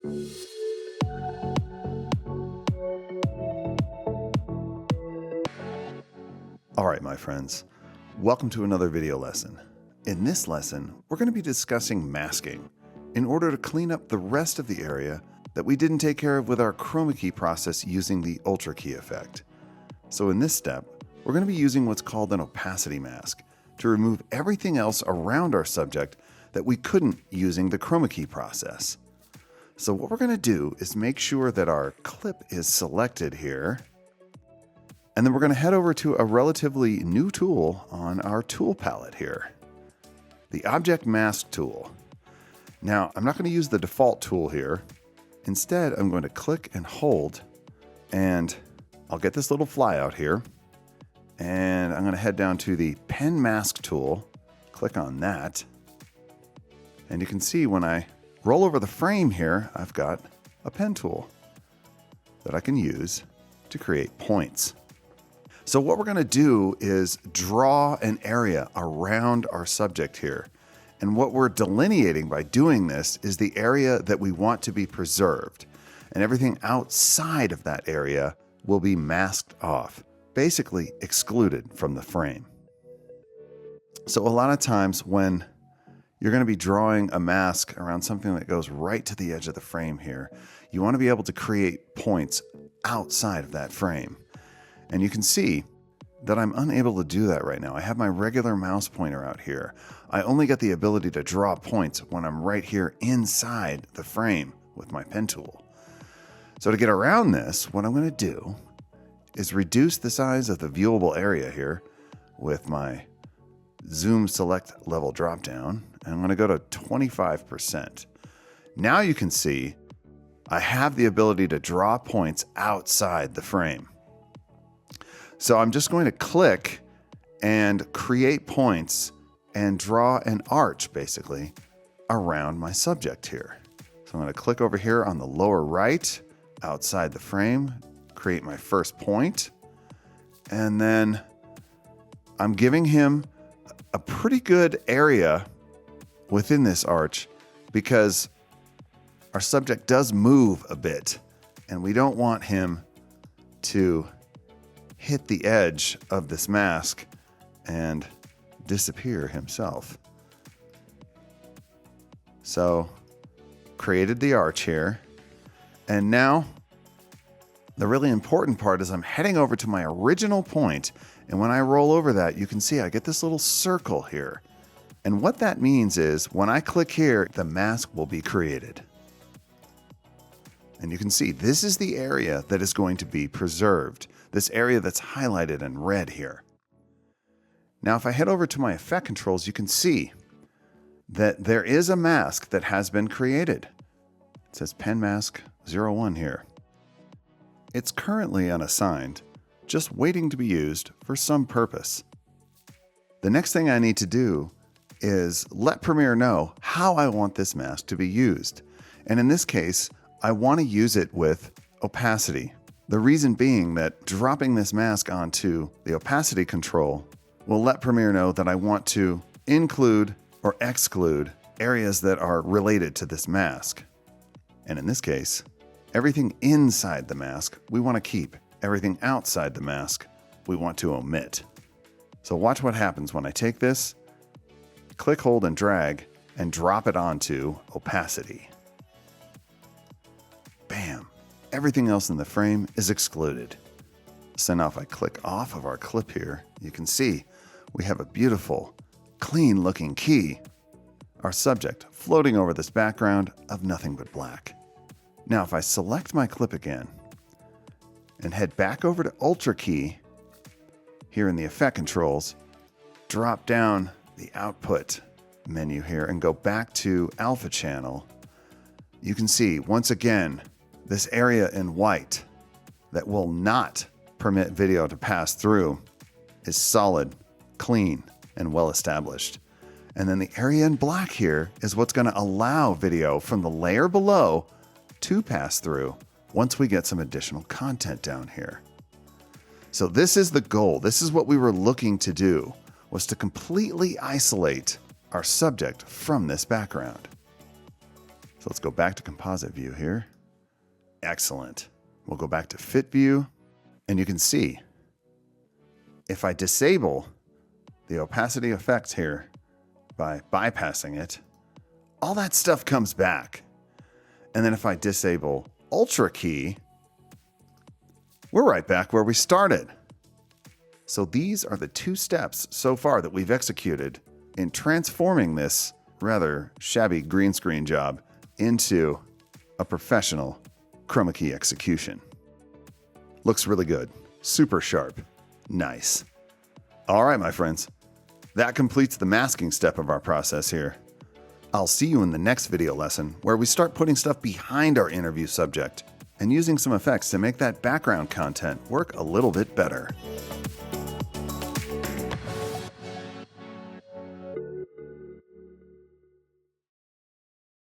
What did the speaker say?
All right, my friends, welcome to another video lesson. In this lesson, we're going to be discussing masking in order to clean up the rest of the area that we didn't take care of with our chroma key process using the ultra key effect. So in this step, we're going to be using what's called an opacity mask to remove everything else around our subject that we couldn't using the chroma key process. So what we're going to do is make sure that our clip is selected here. And then we're going to head over to a relatively new tool on our tool palette here, the Object Mask tool. Now, I'm not going to use the default tool here. Instead, I'm going to click and hold, and I'll get this little flyout here, and I'm going to head down to the Pen Mask tool, click on that, and you can see when I roll over the frame here, I've got a pen tool that I can use to create points. So what we're going to do is draw an area around our subject here. And what we're delineating by doing this is the area that we want to be preserved. And everything outside of that area will be masked off, basically excluded from the frame. So a lot of times when you're going to be drawing a mask around something that goes right to the edge of the frame here, you want to be able to create points outside of that frame. And you can see that I'm unable to do that right now. I have my regular mouse pointer out here. I only get the ability to draw points when I'm right here inside the frame with my pen tool. So to get around this, what I'm going to do is reduce the size of the viewable area here with my zoom select level dropdown. And I'm going to go to 25%. Now you can see I have the ability to draw points outside the frame. So I'm just going to click and create points and draw an arch basically around my subject here. So I'm going to click over here on the lower right outside the frame, create my first point, and then I'm giving him a pretty good area within this arch because our subject does move a bit and we don't want him to hit the edge of this mask and disappear himself. So, created the arch here. And now, the really important part is I'm heading over to my original point, and when I roll over that, you can see I get this little circle here. And what that means is, when I click here, the mask will be created. And you can see this is the area that is going to be preserved. This area that's highlighted in red here. Now, if I head over to my effect controls, you can see that there is a mask that has been created. It says Pen Mask 01 here. It's currently unassigned, just waiting to be used for some purpose. The next thing I need to do is let Premiere know how I want this mask to be used. And in this case, I want to use it with opacity. The reason being that dropping this mask onto the opacity control will let Premiere know that I want to include or exclude areas that are related to this mask. And in this case, everything inside the mask we want to keep. Everything outside the mask we want to omit. So watch what happens when I take this, click, hold, and drag, and drop it onto opacity. Bam! Everything else in the frame is excluded. So now if I click off of our clip here, you can see we have a beautiful, clean looking key. Our subject floating over this background of nothing but black. Now if I select my clip again and head back over to Ultra Key here in the effect controls, drop down the output menu here and go back to Alpha Channel, you can see once again this area in white that will not permit video to pass through is solid, clean, and well established. And then the area in black here is what's going to allow video from the layer below to pass through once we get some additional content down here. So this is the goal. This is what we were looking to do, was to completely isolate our subject from this background. So let's go back to composite view here. Excellent. We'll go back to fit view, and you can see if I disable the opacity effect here by bypassing it, all that stuff comes back. And then if I disable Ultra Key, we're right back where we started. So these are the 2 steps so far that we've executed in transforming this rather shabby green screen job into a professional chroma key execution. Looks really good. Super sharp. Nice. All right, my friends. That completes the masking step of our process here. I'll see you in the next video lesson where we start putting stuff behind our interview subject and using some effects to make that background content work a little bit better.